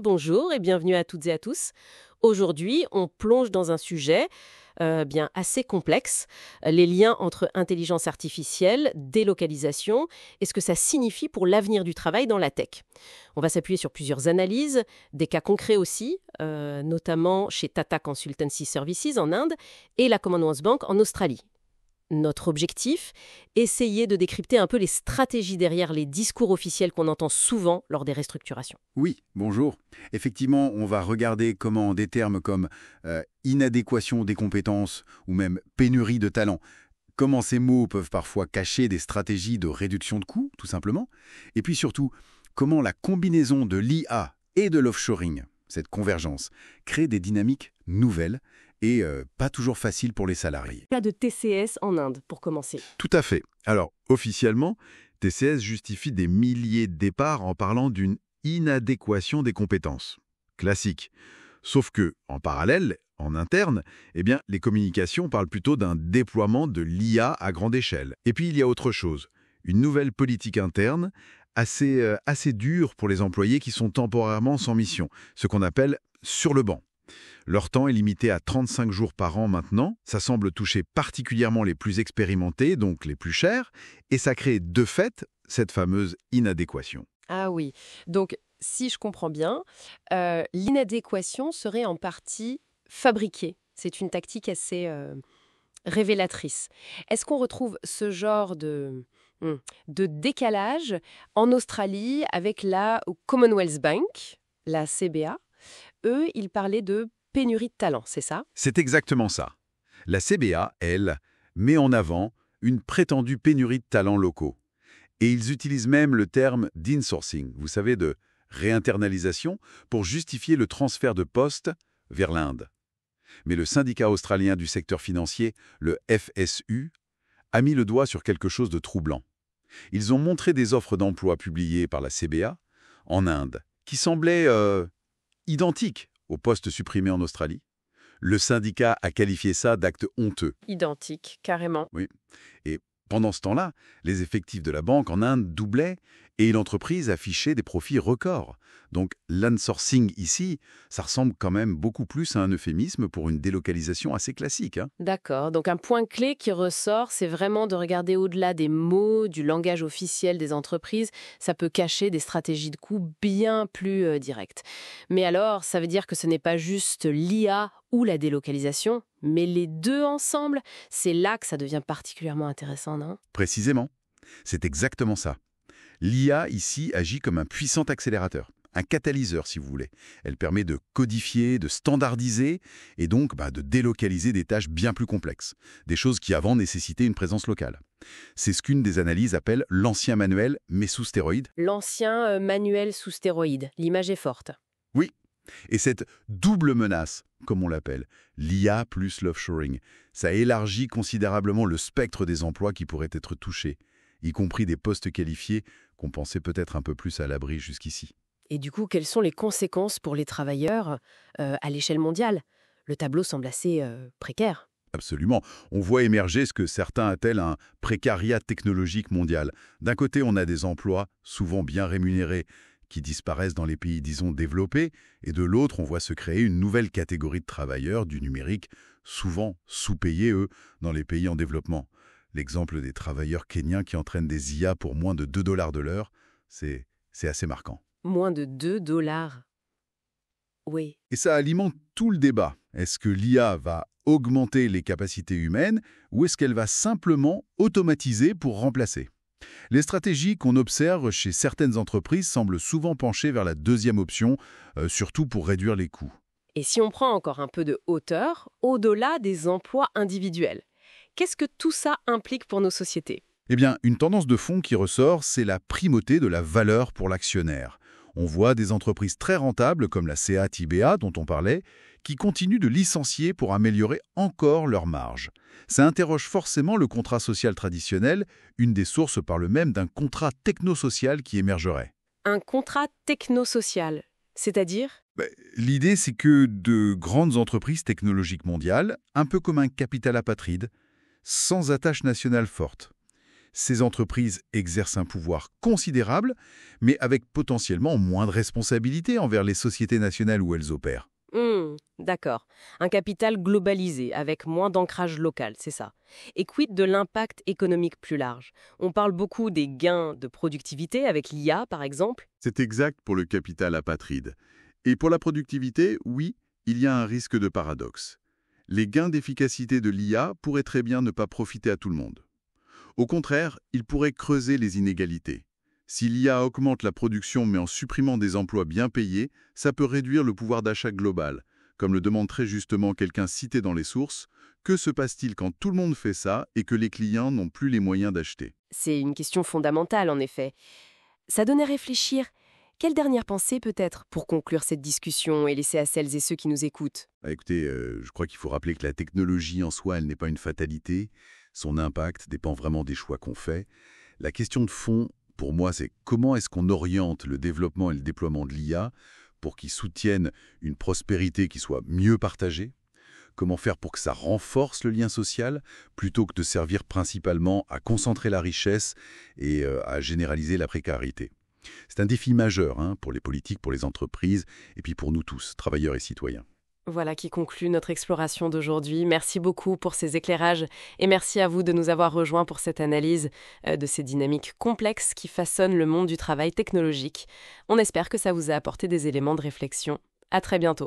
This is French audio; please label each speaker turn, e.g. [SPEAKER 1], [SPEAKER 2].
[SPEAKER 1] Bonjour et bienvenue à toutes et à tous. Aujourd'hui, on plonge dans un sujet bien assez complexe, les liens entre intelligence artificielle, délocalisation et ce que ça signifie pour l'avenir du travail dans la tech. On va s'appuyer sur plusieurs analyses, des cas concrets aussi, notamment chez Tata Consultancy Services en Inde et la Commonwealth Bank en Australie. Notre objectif, essayer de décrypter un peu les stratégies derrière les discours officiels qu'on entend souvent lors des restructurations.
[SPEAKER 2] Oui, bonjour. Effectivement, on va regarder comment des termes comme inadéquation des compétences ou même pénurie de talent, comment ces mots peuvent parfois cacher des stratégies de réduction de coûts, tout simplement, et puis surtout, comment la combinaison de l'IA et de l'offshoring, cette convergence, crée des dynamiques nouvelles et pas toujours faciles pour les salariés.
[SPEAKER 1] Cas de TCS en Inde, pour commencer.
[SPEAKER 3] Tout à fait. Alors, officiellement, TCS justifie des milliers de départs en parlant d'une inadéquation des compétences. Classique. Sauf que, en parallèle, en interne, les communications parlent plutôt d'un déploiement de l'IA à grande échelle. Et puis, il y a autre chose. Une nouvelle politique interne assez dure pour les employés qui sont temporairement sans mission, ce qu'on appelle sur le banc. Leur temps est limité à 35 jours par an maintenant, ça semble toucher particulièrement les plus expérimentés, donc les plus chers, et ça crée de fait cette fameuse inadéquation.
[SPEAKER 1] Ah oui, donc si je comprends bien, l'inadéquation serait en partie fabriquée. C'est une tactique assez révélatrice. Est-ce qu'on retrouve ce genre de décalage en Australie avec la Commonwealth Bank, la CBA? Eux, ils parlaient de pénurie de talent, c'est ça?
[SPEAKER 3] C'est exactement ça. La CBA, elle, met en avant une prétendue pénurie de talents locaux. Et ils utilisent même le terme d'insourcing, vous savez, de réinternalisation, pour justifier le transfert de postes vers l'Inde. Mais le syndicat australien du secteur financier, le FSU, a mis le doigt sur quelque chose de troublant. Ils ont montré des offres d'emploi publiées par la CBA en Inde, qui semblaient identiques aux postes supprimés en Australie. Le syndicat a qualifié ça d'acte honteux.
[SPEAKER 1] Identique, carrément.
[SPEAKER 3] Oui. Et pendant ce temps-là, les effectifs de la banque en Inde doublaient et l'entreprise affichait des profits records. Donc l'outsourcing ici, ça ressemble quand même beaucoup plus à un euphémisme pour une délocalisation assez classique.
[SPEAKER 1] D'accord, donc un point clé qui ressort, c'est vraiment de regarder au-delà des mots, du langage officiel des entreprises. Ça peut cacher des stratégies de coût bien plus directes. Mais alors, ça veut dire que ce n'est pas juste l'IA ou la délocalisation, mais les deux ensemble, c'est là que ça devient particulièrement intéressant, non?
[SPEAKER 3] Précisément. C'est exactement ça. L'IA ici agit comme un puissant accélérateur, un catalyseur si vous voulez. Elle permet de codifier, de standardiser et donc de délocaliser des tâches bien plus complexes, des choses qui avant nécessitaient une présence locale. C'est ce qu'une des analyses appelle l'ancien manuel mais sous stéroïdes.
[SPEAKER 1] L'ancien manuel sous stéroïdes, l'image est forte.
[SPEAKER 3] Oui, et cette double menace, comme on l'appelle, l'IA plus l'offshoring, ça élargit considérablement le spectre des emplois qui pourraient être touchés, y compris des postes qualifiés qu'on pensait peut-être un peu plus à l'abri jusqu'ici.
[SPEAKER 1] Et du coup, quelles sont les conséquences pour les travailleurs à l'échelle mondiale? Le tableau semble assez précaire.
[SPEAKER 3] Absolument. On voit émerger ce que certains appellent un précariat technologique mondial. D'un côté, on a des emplois, souvent bien rémunérés, qui disparaissent dans les pays, disons, développés, et de l'autre, on voit se créer une nouvelle catégorie de travailleurs du numérique, souvent sous-payés, eux, dans les pays en développement. L'exemple des travailleurs kenyans qui entraînent des IA pour moins de 2 $ de l'heure, c'est assez marquant.
[SPEAKER 1] Moins de 2 $. Oui.
[SPEAKER 3] Et ça alimente tout le débat. Est-ce que l'IA va augmenter les capacités humaines ou est-ce qu'elle va simplement automatiser pour remplacer? Les stratégies qu'on observe chez certaines entreprises semblent souvent pencher vers la deuxième option, surtout pour réduire les coûts.
[SPEAKER 1] Et si on prend encore un peu de hauteur, au-delà des emplois individuels, qu'est-ce que tout ça implique pour nos sociétés?
[SPEAKER 3] Eh bien, une tendance de fond qui ressort, c'est la primauté de la valeur pour l'actionnaire. On voit des entreprises très rentables, comme la CA-TBA dont on parlait, qui continuent de licencier pour améliorer encore leurs marges. Ça interroge forcément le contrat social traditionnel, une des sources parle même d'un contrat technosocial qui émergerait.
[SPEAKER 1] Un contrat technosocial, C'est-à-dire?
[SPEAKER 3] L'idée, c'est que de grandes entreprises technologiques mondiales, un peu comme un capital apatride, sans attache nationale forte. Ces entreprises exercent un pouvoir considérable, mais avec potentiellement moins de responsabilités envers les sociétés nationales où elles opèrent.
[SPEAKER 1] D'accord. Un capital globalisé, avec moins d'ancrage local, c'est ça. Et quid de l'impact économique plus large? On parle beaucoup des gains de productivité avec l'IA, par exemple.
[SPEAKER 3] C'est exact pour le capital apatride. Et pour la productivité, oui, il y a un risque de paradoxe. Les gains d'efficacité de l'IA pourraient très bien ne pas profiter à tout le monde. Au contraire, ils pourraient creuser les inégalités. Si l'IA augmente la production mais en supprimant des emplois bien payés, ça peut réduire le pouvoir d'achat global. Comme le demande très justement quelqu'un cité dans les sources, que se passe-t-il quand tout le monde fait ça et que les clients n'ont plus les moyens d'acheter?
[SPEAKER 1] C'est une question fondamentale, en effet. Ça donne à réfléchir. Quelle dernière pensée peut-être pour conclure cette discussion et laisser à celles et ceux qui nous écoutent?
[SPEAKER 3] Écoutez, je crois qu'il faut rappeler que la technologie en soi, elle n'est pas une fatalité. Son impact dépend vraiment des choix qu'on fait. La question de fond, pour moi, c'est comment est-ce qu'on oriente le développement et le déploiement de l'IA pour qu'ils soutiennent une prospérité qui soit mieux partagée? Comment faire pour que ça renforce le lien social plutôt que de servir principalement à concentrer la richesse et à généraliser la précarité? C'est un défi majeur pour les politiques, pour les entreprises et puis pour nous tous, travailleurs et citoyens.
[SPEAKER 1] Voilà qui conclut notre exploration d'aujourd'hui. Merci beaucoup pour ces éclairages et merci à vous de nous avoir rejoints pour cette analyse de ces dynamiques complexes qui façonnent le monde du travail technologique. On espère que ça vous a apporté des éléments de réflexion. À très bientôt.